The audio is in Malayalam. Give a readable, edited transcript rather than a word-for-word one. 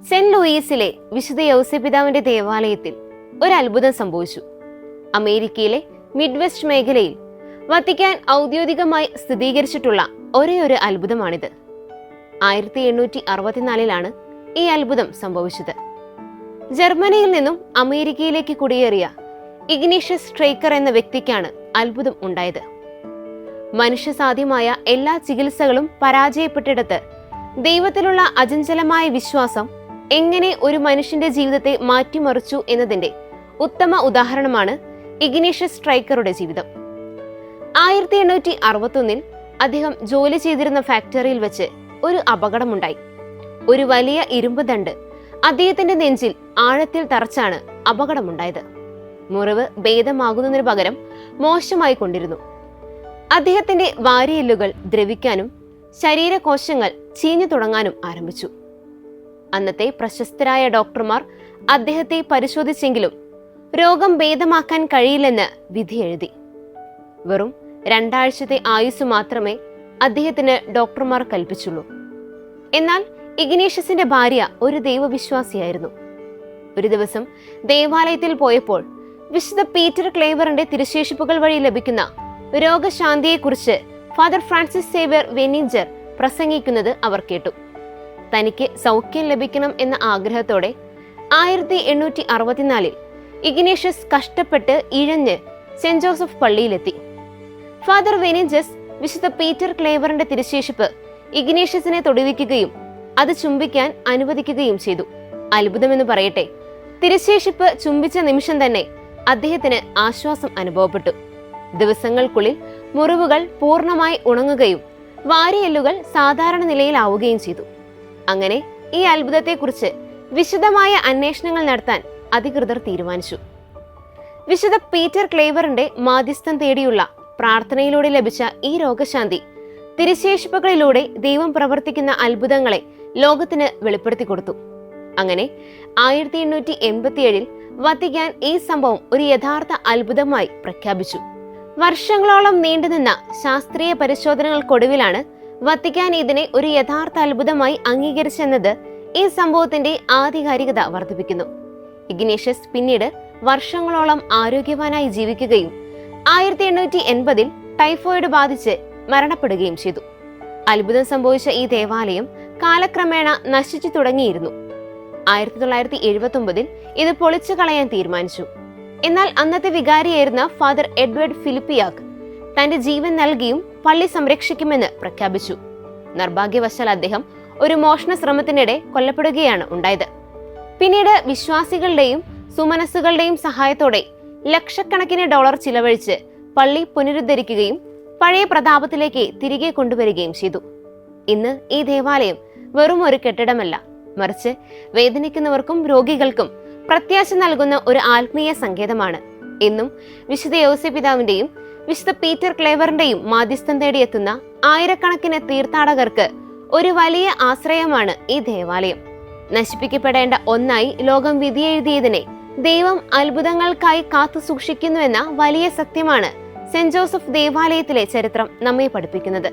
സെന്റ് ലൂയിസിലെ വിശുദ്ധ യൗസേപ്പിതാവിന്റെ ദേവാലയത്തിൽ ഒരു അത്ഭുതം സംഭവിച്ചു. അമേരിക്കയിലെ മിഡ്വെസ്റ്റ് മേഖലയിൽ വത്തിക്കാൻ ഔദ്യോഗികമായി സ്ഥിരീകരിച്ചിട്ടുള്ള ഒരേയൊരു അത്ഭുതമാണിത്. 1864 ഈ അത്ഭുതം സംഭവിച്ചത്. ജർമ്മനിയിൽ നിന്നും അമേരിക്കയിലേക്ക് കുടിയേറിയ ഇഗ്നേഷ്യസ് സ്ട്രൈക്കർ എന്ന വ്യക്തിക്കാണ് അത്ഭുതം ഉണ്ടായത്. മനുഷ്യസാധ്യമായ എല്ലാ ചികിത്സകളും പരാജയപ്പെട്ടിടത്ത് ദൈവത്തിലുള്ള അചഞ്ചലമായ വിശ്വാസം എങ്ങനെ ഒരു മനുഷ്യന്റെ ജീവിതത്തെ മാറ്റിമറിച്ചു എന്നതിന്റെ ഉത്തമ ഉദാഹരണമാണ് ഇഗ്നേഷ്യസ് സ്ട്രൈക്കറുടെ ജീവിതം. 1861 അദ്ദേഹം ജോലി ചെയ്തിരുന്ന ഫാക്ടറിയിൽ വെച്ച് ഒരു അപകടമുണ്ടായി. ഒരു വലിയ ഇരുമ്പ് ദണ്ട് അദ്ദേഹത്തിന്റെ നെഞ്ചിൽ ആഴത്തിൽ തറച്ചാണ് അപകടമുണ്ടായത്. മുറിവ് ഭേദമാകുന്നതിന് പകരം മോശമായി കൊണ്ടിരുന്നു. അദ്ദേഹത്തിന്റെ വാരിയെല്ലുകൾ ദ്രവിക്കാനും ശരീരകോശങ്ങൾ ചീഞ്ഞു തുടങ്ങാനും ആരംഭിച്ചു. അന്നത്തെ പ്രശസ്തരായ ഡോക്ടർമാർ അദ്ദേഹത്തെ പരിശോധിച്ചെങ്കിലും രോഗം ഭേദമാക്കാൻ കഴിയില്ലെന്ന് വിധി എഴുതി. വെറും 2 ആഴ്ചത്തെ ആയുസ് മാത്രമേ അദ്ദേഹത്തിന് ഡോക്ടർമാർ കൽപ്പിച്ചുള്ളൂ. എന്നാൽ ഇഗ്നേഷ്യസിന്റെ ഭാര്യ ഒരു ദൈവവിശ്വാസിയായിരുന്നു. ഒരു ദിവസം ദേവാലയത്തിൽ പോയപ്പോൾ വിശുദ്ധ പീറ്റർ ക്ലേവറിന്റെ തിരുശേഷിപ്പുകൾ വഴി ലഭിക്കുന്ന രോഗശാന്തിയെക്കുറിച്ച് ഫാദർ ഫ്രാൻസിസ് സേവ്യർ വെനിഞ്ചർ പ്രസംഗിക്കുന്നത് അവർ കേട്ടു. തനിക്ക് സൗഖ്യം ലഭിക്കണം എന്ന ആഗ്രഹത്തോടെ 1864 ഇഗ്നേഷ്യസ് കഷ്ടപ്പെട്ട് ഇഴഞ്ഞ് സെന്റ് ജോസഫ് പള്ളിയിലെത്തി. ഫാദർ വെനിഞ്ചസ് വിശുദ്ധ പീറ്റർ ക്ലേവറിന്റെ തിരുശേഷിപ്പ് ഇഗ്നേഷ്യസിനെ തൊടുവിക്കുകയും അത് ചുംബിക്കാൻ അനുവദിക്കുകയും ചെയ്തു. അത്ഭുതമെന്ന് പറയട്ടെ, തിരുശേഷിപ്പ് ചുംബിച്ച നിമിഷം തന്നെ അദ്ദേഹത്തിന് ആശ്വാസം അനുഭവപ്പെട്ടു. ദിവസങ്ങൾക്കുള്ളിൽ മുറിവുകൾ പൂർണ്ണമായി ഉണങ്ങുകയും വാരിയെല്ലുകൾ സാധാരണ നിലയിലാവുകയും ചെയ്തു. അങ്ങനെ ഈ അത്ഭുതത്തെക്കുറിച്ച് വിശദമായ അന്വേഷണങ്ങൾ നടത്താൻ അധികൃതർ തീരുമാനിച്ചു. വിശുദ്ധ പീറ്റർ ക്ലേവറിന്റെ മാധ്യസ്ഥം തേടിയുള്ള പ്രാർത്ഥനയിലൂടെ ലഭിച്ച ഈ രോഗശാന്തി തിരുശേഷിപ്പുകളിലൂടെ ദൈവം പ്രവർത്തിക്കുന്ന അത്ഭുതങ്ങളെ ലോകത്തിന് വെളിപ്പെടുത്തി കൊടുത്തു. അങ്ങനെ 1887 വത്തിക്കാൻ ഈ സംഭവം ഒരു യഥാർത്ഥ അത്ഭുതമായി പ്രഖ്യാപിച്ചു. വർഷങ്ങളോളം നീണ്ടുനിന്ന ശാസ്ത്രീയ പരിശോധനകൾക്കൊടുവിലാണ് വത്തിക്കാൻ ഇതിനെ ഒരു യഥാർത്ഥ അത്ഭുതമായി അംഗീകരിച്ചെന്നത് ഈ സംഭവത്തിന്റെ ആധികാരികത വർദ്ധിപ്പിക്കുന്നു. ഇഗ്നേഷ്യസ് പിന്നീട് വർഷങ്ങളോളം ആരോഗ്യവാനായി ജീവിക്കുകയും 1880 ടൈഫോയിഡ് ബാധിച്ച് മരണപ്പെടുകയും ചെയ്തു. അത്ഭുതം സംഭവിച്ച ഈ ദേവാലയം കാലക്രമേണ നശിച്ചു തുടങ്ങിയിരുന്നു. 1979 ഇത് പൊളിച്ചു കളയാൻ തീരുമാനിച്ചു. എന്നാൽ അന്നത്തെ വികാരിയായിരുന്ന ഫാദർ എഡ്വേർഡ് ഫിലിപ്പിയാക് തന്റെ ജീവൻ നൽകിയും പള്ളി സംരക്ഷിക്കുമെന്ന് പ്രഖ്യാപിച്ചു. നിർഭാഗ്യവശാൽ അദ്ദേഹം ഒരു മോഷണ ശ്രമത്തിനിടെ കൊല്ലപ്പെടുകയാണ് ഉണ്ടായത്. പിന്നീട് വിശ്വാസികളുടെയും സുമനസ്സുകളുടെയും സഹായത്തോടെ ലക്ഷക്കണക്കിന് ഡോളർ ചിലവഴിച്ച് പള്ളി പുനരുദ്ധരിക്കുകയും പഴയ പ്രതാപത്തിലേക്ക് തിരികെ കൊണ്ടുവരികയും ചെയ്തു. ഇന്ന് ഈ ദേവാലയം വെറും ഒരു കെട്ടിടമല്ല, മറിച്ച് വേദനിക്കുന്നവർക്കും രോഗികൾക്കും പ്രത്യാശ നൽകുന്ന ഒരു ആത്മീയ സങ്കേതമാണ്. എന്നും വിശുദ്ധ യൗസേപ്പിതാവിന്റെയും വിശുദ്ധ പീറ്റർ ക്ലേവറിന്റെയും മാധ്യസ്ഥം തേടിയെത്തുന്ന ആയിരക്കണക്കിന് തീർത്ഥാടകർക്ക് ഒരു വലിയ ആശ്രയമാണ് ഈ ദേവാലയം. നശിപ്പിക്കപ്പെടേണ്ട ഒന്നായി ലോകം വിധിയെഴുതിയതിനെ ദൈവം അത്ഭുതങ്ങൾക്കായി കാത്തു സൂക്ഷിക്കുന്നുവെന്ന വലിയ സത്യമാണ് സെന്റ് ജോസഫ് ദേവാലയത്തിലെ ചരിത്രം നമ്മെ പഠിപ്പിക്കുന്നത്.